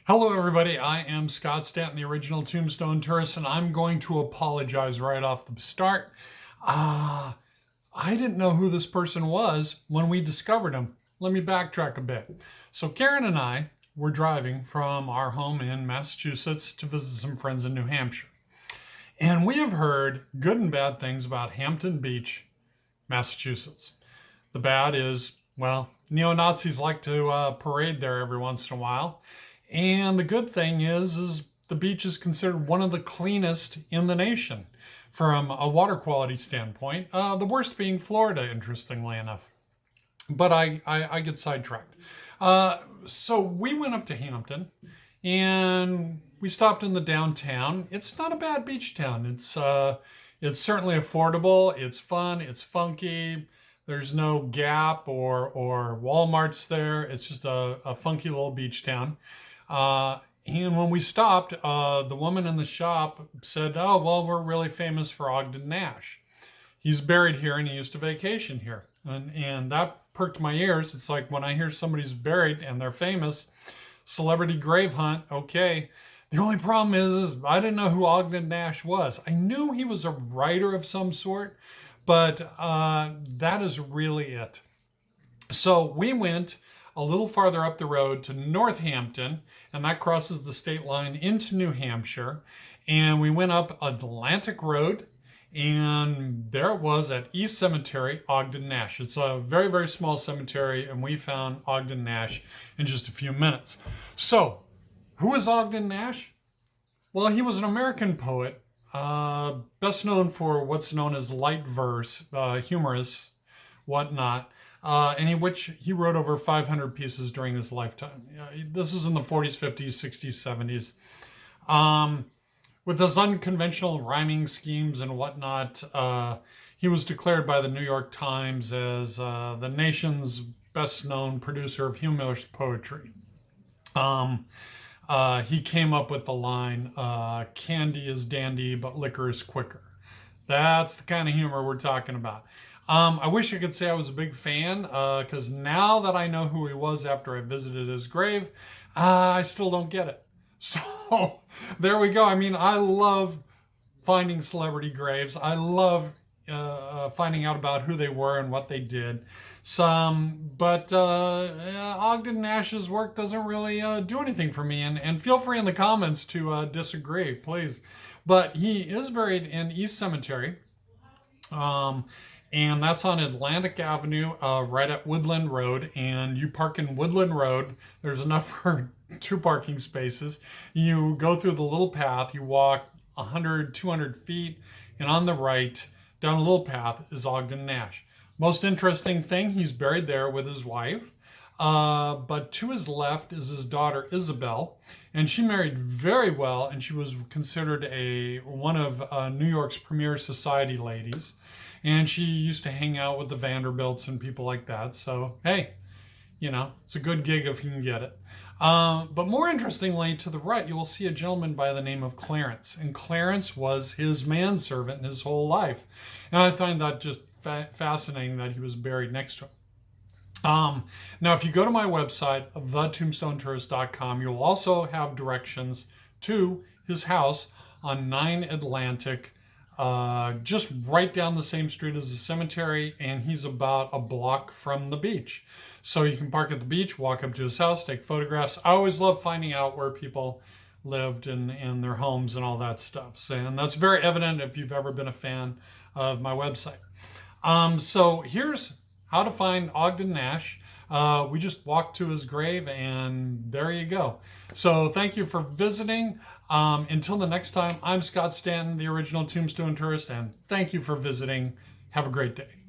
Hello, everybody. I am Scott Stanton, the original Tombstone tourist, and I'm going to apologize right off the start. I didn't know who this person was when we discovered him. Let me backtrack a bit. So, Karen and I were driving from our home in Massachusetts to visit some friends in New Hampshire. And we have heard good and bad things about Hampton Beach, Massachusetts. The bad is, well, neo-Nazis like to parade there every once in a while. And the good thing is the beach is considered one of the cleanest in the nation from a water quality standpoint. The worst being Florida, interestingly enough. But I get sidetracked. So we went up to Hampton and we stopped in the downtown. It's not a bad beach town. It's certainly affordable. It's fun. It's funky. There's no Gap or Walmarts there. It's just a funky little beach town. And when we stopped, the woman in the shop said, "Oh, well, we're really famous for Ogden Nash. He's buried here and he used to vacation here." And that perked my ears. It's like when I hear somebody's buried and they're famous, celebrity grave hunt, okay. The only problem is I didn't know who Ogden Nash was. I knew he was a writer of some sort, but that is really it. So we went a little farther up the road to Northampton, and that crosses the state line into New Hampshire. And we went up Atlantic Road, and there it was at East Cemetery, Ogden Nash. It's a very, very small cemetery, and we found Ogden Nash in just a few minutes. So, who is Ogden Nash? Well, he was an American poet, best known for what's known as light verse, humorous, whatnot. And in which he wrote over 500 pieces during his lifetime. This is in the 40s, 50s, 60s, 70s. With his unconventional rhyming schemes and whatnot, he was declared by the New York Times as the nation's best-known producer of humorous poetry. He came up with the line, "Candy is dandy, but liquor is quicker." That's the kind of humor we're talking about. I wish I could say I was a big fan, because now that I know who he was after I visited his grave, I still don't get it. So there we go. I mean, I love finding celebrity graves. I love finding out about who they were and what they did. But Ogden Nash's work doesn't really do anything for me. And feel free in the comments to disagree, please. But he is buried in East Cemetery. And that's on Atlantic Avenue, right at Woodland Road. And you park in Woodland Road. There's enough for 2 parking spaces. You go through the little path. You walk 100, 200 feet. And on the right, down a little path, is Ogden Nash. Most interesting thing, he's buried there with his wife. But to his left is his daughter, Isabel. And she married very well. And she was considered one of New York's premier society ladies. And she used to hang out with the Vanderbilts and people like that. So, hey, it's a good gig if you can get it. But more interestingly, to the right, you will see a gentleman by the name of Clarence. And Clarence was his manservant his whole life. And I find that just fascinating that he was buried next to him. Now, if you go to my website, thetombstonetourist.com, you'll also have directions to his house on 9 Atlantic, just right down the same street as the cemetery, and he's about a block from the beach. So you can park at the beach, walk up to his house, take photographs. I always love finding out where people lived in their homes and all that stuff. And that's very evident if you've ever been a fan of my website. So here's how to find Ogden Nash. We just walked to his grave, and there you go. So thank you for visiting. Until the next time, I'm Scott Stanton, the original Tombstone tourist, and thank you for visiting. Have a great day.